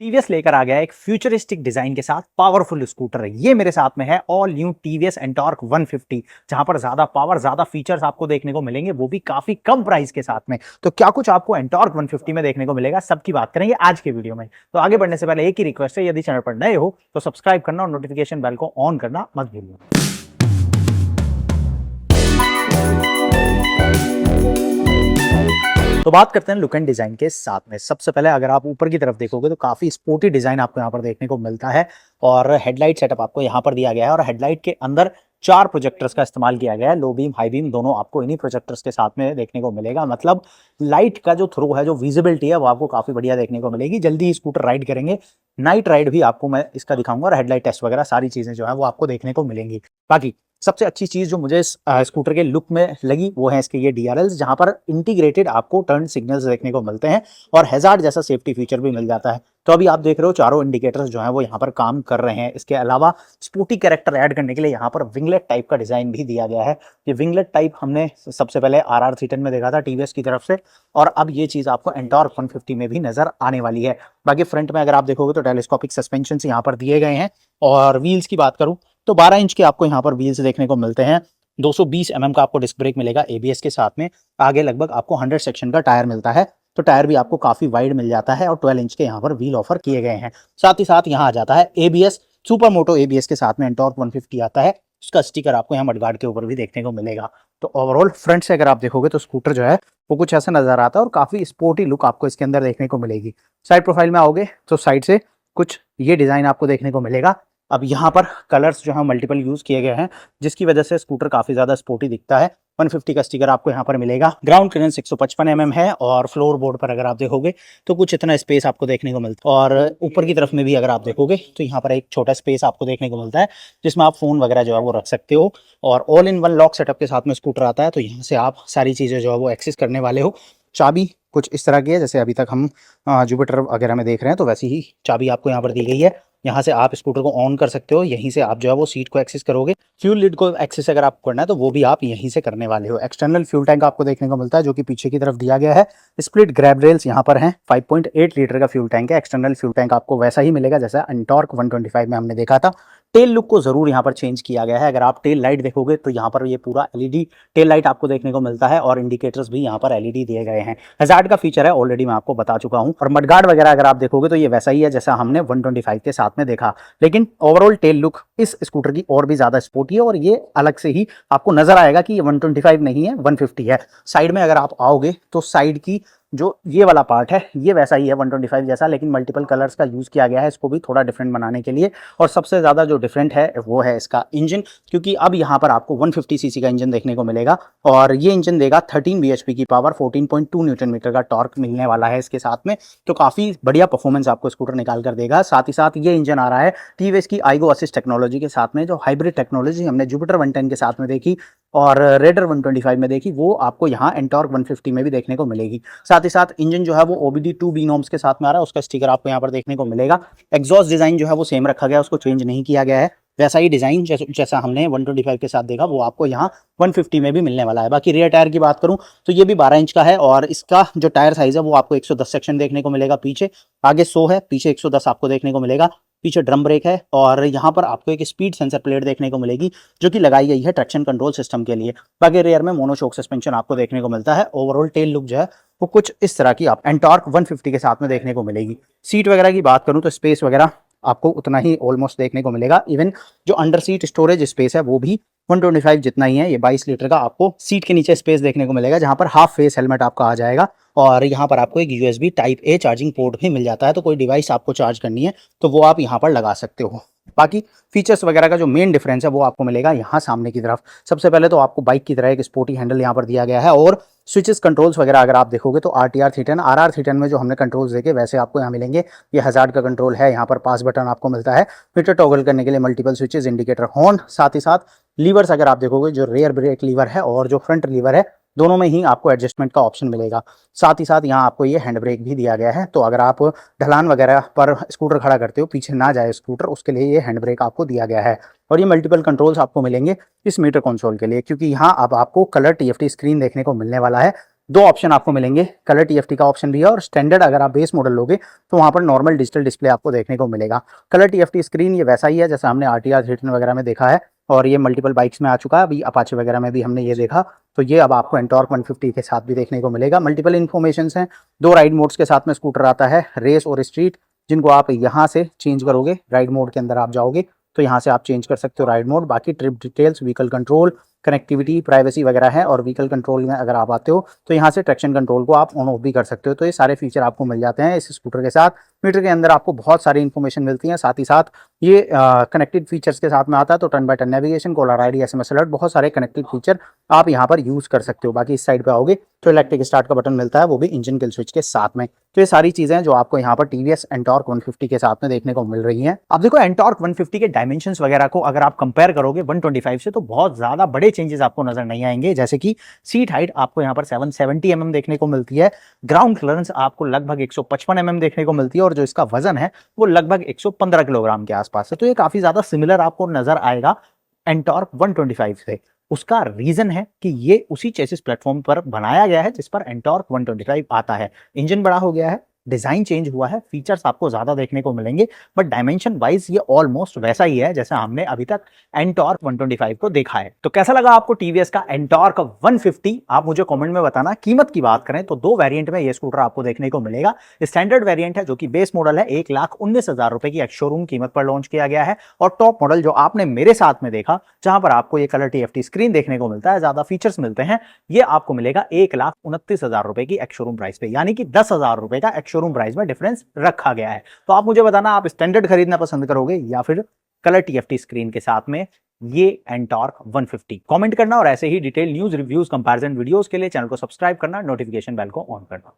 TVS लेकर आ गया है एक फ्यूचरिस्टिक डिजाइन के साथ पावरफुल स्कूटर है। ये मेरे साथ में है ऑल न्यू टीवीएस एंटॉर्क 150, जहां पर ज्यादा पावर ज्यादा फीचर्स आपको देखने को मिलेंगे, वो भी काफी कम प्राइस के साथ में। तो क्या कुछ आपको एंटॉर्क 150 में देखने को मिलेगा, सबकी बात करेंगे आज के वीडियो में। तो आगे बढ़ने से पहले एक ही रिक्वेस्ट है, यदि चैनल पर नए हो तो सब्सक्राइब करना और नोटिफिकेशन बेल को ऑन करना मत भूलिए। तो बात करते हैं लुक एंड डिजाइन के साथ में। सबसे पहले अगर आप ऊपर की तरफ देखोगे तो काफी स्पोर्टी डिजाइन आपको यहाँ पर देखने को मिलता है और हेडलाइट सेटअप आपको यहाँ पर दिया गया है और हेडलाइट के अंदर 4 प्रोजेक्टर्स का इस्तेमाल किया गया है। लो बीम हाई बीम दोनों आपको इन्हीं प्रोजेक्टर्स के साथ में देखने को मिलेगा। मतलब लाइट का जो थ्रो है, जो विजिबिलिटी है, वो आपको काफी बढ़िया देखने को मिलेगी। जल्दी ही स्कूटर राइड करेंगे, नाइट राइड भी आपको मैं इसका दिखाऊंगा और हेडलाइट टेस्ट वगैरह सारी चीजें जो है वो आपको देखने को मिलेंगी। बाकी सबसे अच्छी चीज जो मुझे इस स्कूटर के लुक में लगी वो है इसके ये DRLs, जहां पर इंटीग्रेटेड आपको टर्न सिग्नल्स देखने को मिलते हैं और हैजार्ड जैसा सेफ्टी फीचर भी मिल जाता है। तो अभी आप देख रहे हो चारों इंडिकेटर्स जो हैं वो यहाँ पर काम कर रहे हैं। इसके अलावा स्पोर्टी कैरेक्टर ऐड करने के लिए यहाँ पर विंगलेट टाइप का डिजाइन भी दिया गया है। ये विंगलेट टाइप हमने सबसे पहले RR310 में देखा था टीवीएस की तरफ से, और अब ये चीज आपको एंटॉर्क 150 में भी नजर आने वाली है। बाकी फ्रंट में अगर आप देखोगे तो टेलीस्कोपिक सस्पेंशन यहाँ पर दिए गए हैं। और व्हील्स की बात करूं तो 12 इंच के आपको यहाँ पर व्हील्स देखने को मिलते हैं। 220 mm का आपको डिस्क ब्रेक मिलेगा ABS के साथ में। आगे लगभग आपको 100 सेक्शन का टायर मिलता है, तो टायर भी आपको काफी वाइड मिल जाता है और 12 इंच के यहाँ पर व्हील ऑफर किए गए हैं। साथ ही साथ यहाँ आ जाता है ABS, सुपर मोटो ABS के साथ में एंटॉर्क 150 आता है। उसका स्टिकर आपको यहाँ मडगार्ड के ऊपर भी देखने को मिलेगा। तो ओवरऑल फ्रंट से अगर आप देखोगे तो स्कूटर जो है वो कुछ ऐसा नजर आता है और काफी स्पोर्टी लुक आपको इसके अंदर देखने को मिलेगी। साइड प्रोफाइल में आओगे तो साइड से कुछ ये डिजाइन आपको देखने को मिलेगा। अब यहाँ पर कलर्स जो है मल्टीपल यूज किए गए हैं, जिसकी वजह से स्कूटर काफी ज्यादा स्पोर्टी दिखता है। 150 का स्टिकर आपको यहाँ पर मिलेगा। ग्राउंड क्लियरेंस 155 mm है और फ्लोर बोर्ड पर अगर आप देखोगे तो कुछ इतना स्पेस आपको देखने को मिलता है। और ऊपर की तरफ में भी अगर आप देखोगे तो यहाँ पर एक छोटा स्पेस आपको देखने को मिलता है, जिसमें आप फोन वगैरह जो है वो रख सकते हो। और all in one lock setup के साथ में स्कूटर आता है, तो यहाँ से आप सारी चीजें जो है वो एक्सेस करने वाले हो। चाबी कुछ इस तरह की है, जैसे अभी तक हम जुपिटर वगैरह में देख रहे हैं, तो वैसी ही चाबी आपको यहाँ पर दी गई है। यहाँ से आप स्कूटर को ऑन कर सकते हो, यहीं से आप जो है वो सीट को एक्सेस करोगे। फ्यूल लिड को एक्सेस अगर आपको करना है तो वो भी आप यहीं से करने वाले हो। एक्सटर्नल फ्यूल टैंक आपको देखने को मिलता है, जो कि पीछे की तरफ दिया गया है। स्प्लिट ग्रैब रेल्स यहाँ पर हैं। 5.8 लीटर का फ्यूल टैंक है। एक्सटर्नल फ्यूल टैंक आपको वैसा ही मिलेगा जैसा एंटॉर्क 125 में हमने देखा था। टेल लुक को जरूर यहाँ पर चेंज किया गया है। अगर आप टेल लाइट देखोगे तो यहाँ पर ये पूरा LED टेल लाइट आपको देखने को मिलता है और इंडिकेटर्स भी यहाँ पर LED दिए गए हैं। हैजार्ड का फीचर है, ऑलरेडी मैं आपको बता चुका हूँ। और मडगार्ड वगैरह अगर आप देखोगे तो ये वैसा ही है जैसा हमने 125 के साथ में देखा, लेकिन ओवरऑल टेल लुक इस स्कूटर की और भी ज्यादा स्पोर्टी है और ये अलग से ही आपको नजर आएगा कि ये 125 नहीं है, 150 है। साइड में अगर आप आओगे तो साइड की जो ये वाला पार्ट है ये वैसा ही है 125 जैसा, लेकिन मल्टीपल कलर्स का यूज किया गया है इसको भी थोड़ा डिफरेंट बनाने के लिए। और सबसे ज्यादा जो डिफरेंट है वो है इसका इंजन, क्योंकि अब यहाँ पर आपको 150 सीसी का इंजन देखने को मिलेगा और ये इंजन देगा 13 bhp की पावर, 14.2 न्यूटन मीटर का टॉर्क मिलने वाला है इसके साथ में। तो काफी बढ़िया परफॉर्मेंस आपको स्कूटर निकाल कर देगा। साथ ही साथ ये इंजन आ रहा है टीवीएस की आईगो असिस्ट टेक्नोलॉजी के साथ में, जो हाइब्रिड टेक्नोलॉजी हमने जुपिटर 110 के साथ में देखी और रेडर 125 में देखी, वो आपको यहाँ एंटॉर्क 150 में भी देखने को मिलेगी। साथ ही साथ इंजन जो है वो OBD2B नॉर्म्स के साथ में आ रहा है, उसका स्टिकर आपको यहाँ पर देखने को मिलेगा। एग्जॉस्ट डिजाइन जो है वो सेम रखा गया, उसको चेंज नहीं किया गया है। वैसा ही डिजाइन जैसा हमने 125 के साथ देखा वो आपको यहाँ 150 में भी मिलने वाला है। बाकी रियर टायर की बात करूं तो ये भी 12 इंच का है और इसका जो टायर साइज है वो आपको 110 सेक्शन देखने को मिलेगा। पीछे आगे 100 है, पीछे 110 आपको देखने को मिलेगा। पीछे ड्रम ब्रेक है और यहाँ पर आपको एक स्पीड सेंसर प्लेट देखने को मिलेगी, जो कि लगाई गई है ट्रैक्शन कंट्रोल सिस्टम के लिए। बाकी रेयर में मोनोशॉक सस्पेंशन आपको देखने को मिलता है। ओवरऑल टेल लुक जो है वो कुछ इस तरह की आप एंटॉर्क 150 के साथ में देखने को मिलेगी। सीट वगैरह की बात करूं तो स्पेस वगैरह आपको उतना ही ऑलमोस्ट देखने को मिलेगा। इवन जो अंडर सीट स्टोरेज स्पेस है वो भी 125 जितना ही है। ये 22 लीटर का आपको सीट के नीचे स्पेस देखने को मिलेगा, जहां पर हाफ फेस हेलमेट आपका आ जाएगा और यहाँ पर आपको एक USB type A charging port भी मिल जाता है। तो कोई डिवाइस आपको चार्ज करनी है तो वो आप यहाँ पर लगा सकते हो। बाकी फीचर्स वगैरह का जो मेन डिफरेंस है वो आपको मिलेगा यहाँ सामने की तरफ। सबसे पहले तो आपको बाइक की तरह एक स्पोर्टी हैंडल यहाँ पर दिया गया है और स्विचेस कंट्रोल्स वगैरह अगर आप देखोगे तो RTR310 RR310 में जो हमने कंट्रोल्स देखे वैसे आपको यहाँ मिलेंगे। ये हैजार्ड का कंट्रोल है, यहाँ पर पास बटन आपको मिलता है, मीटर टॉगल करने के लिए मल्टीपल स्विचेस, इंडिकेटर हॉर्न। साथ ही साथ लीवर्स अगर आप देखोगे, जो रेयर ब्रेक लीवर है और जो फ्रंट लीवर है, दोनों में ही आपको एडजस्टमेंट का ऑप्शन मिलेगा। साथ ही साथ यहाँ आपको ये हैंड ब्रेक भी दिया गया है, तो अगर आप ढलान वगैरह पर स्कूटर खड़ा करते हो, पीछे ना जाए स्कूटर, उसके लिए ये हैंड ब्रेक आपको दिया गया है। और ये मल्टीपल कंट्रोल्स आपको मिलेंगे इस मीटर कंसोल के लिए, क्योंकि यहाँ अब आपको कलर TFT स्क्रीन देखने को मिलने वाला है। दो ऑप्शन आपको मिलेंगे, कलर टीएफटी का ऑप्शन भी है और स्टैंडर्ड अगर आप बेस मॉडल लोगे तो वहाँ पर नॉर्मल डिजिटल डिस्प्ले आपको देखने को मिलेगा। कलर टीएफटी स्क्रीन ये वैसा ही है जैसा हमने आरटीआर 310 वगैरह में देखा है और ये मल्टीपल बाइक्स में आ चुका है, अभी अपाचे वगैरह में भी हमने ये देखा। तो ये अब आपको एंटॉर्क 150 के साथ भी देखने को मिलेगा। मल्टीपल इन्फॉर्मेशन हैं, दो राइड मोड्स के साथ में स्कूटर आता है, रेस और स्ट्रीट, जिनको आप यहाँ से चेंज करोगे, राइड मोड के अंदर आप जाओगे तो यहाँ से आप चेंज कर सकते हो राइड मोड। बाकी trip details, vehicle control, connectivity, privacy वगैरह है। और व्हीकल कंट्रोल में अगर आप आते हो तो यहाँ से ट्रैक्शन कंट्रोल को आप ऑन ऑफ भी कर सकते हो। तो ये सारे फीचर आपको मिल जाते हैं इस स्कूटर के साथ। मीटर के अंदर आपको बहुत सारी इन्फॉर्मेशन मिलती है, साथ ही साथ ये कनेक्टेड फीचर्स के साथ में आता है। तो turn by turn navigation, caller ID, SMS alert, बहुत सारे कनेक्टेड फीचर आप यहाँ पर यूज कर सकते हो। बाकी इस साइड पे आओगे तो इलेक्ट्रिक स्टार्ट का बटन मिलता है, वो भी इंजन किल स्विच के साथ में। तो ये सारी चीजें जो आपको यहाँ पर टीवीएस एंटॉर्क 150 के साथ में देखने को मिल रही हैं। अब देखो एंटॉर्क 150 के डायमेंशंस वगैरह को अगर आप कंपेयर करोगे 125 से तो बहुत ज्यादा बड़े चेंजेस आपको नजर नहीं आएंगे। जैसे कि सीट हाइट आपको यहाँ पर 770 mm देखने को मिलती है, ग्राउंड क्लियरेंस आपको लगभग 155 mm देखने को मिलती है और जो इसका वजन है वो लगभग 115 किलोग्राम के आसपास है। तो ये काफी ज्यादा सिमिलर आपको नजर आएगा एंटॉर्क 125 से। उसका रीजन है कि ये उसी चेसिस प्लेटफॉर्म पर बनाया गया है जिस पर एंटॉर्क 125 आता है। इंजन बड़ा हो गया है, डिजाइन चेंज हुआ है, फीचर्स आपको ज्यादा देखने को मिलेंगे, बट डायमेंशन वाइज ये ऑलमोस्ट वैसा ही है जैसा हमने अभी तक एंटॉर्क 125 को देखा है। तो कैसा लगा आपको टीवीएस का एंटॉर्क 150? आप मुझे कमेंट में बताना। कीमत की बात करें तो दो वेरिएंट में ये स्कूटर आपको देखने को मिलेगा। स्टैंडर्ड वेरिएंट है जो कि बेस मॉडल है, 1,19,000 रुपए की एक्स शोरूम कीमत पर लॉन्च किया गया है। और टॉप मॉडल जो आपने मेरे साथ में देखा, जहां पर आपको ये कलर टीएफटी स्क्रीन देखने को मिलता है, ज्यादा फीचर्स मिलते हैं, ये आपको मिलेगा 1,29,000 रुपए की एक्स शोरूम प्राइस पे, यानी कि 10,000 रुपए का एक्स शोरूम प्राइस में डिफरेंस रखा गया है। तो आप मुझे बताना, आप स्टैंडर्ड खरीदना पसंद करोगे या फिर कलर टीएफटी स्क्रीन के साथ में ये एंटॉर्क 150? कमेंट करना और ऐसे ही detail news, reviews, comparison videos के लिए चैनल को सब्सक्राइब करना, नोटिफिकेशन बेल को ऑन करना।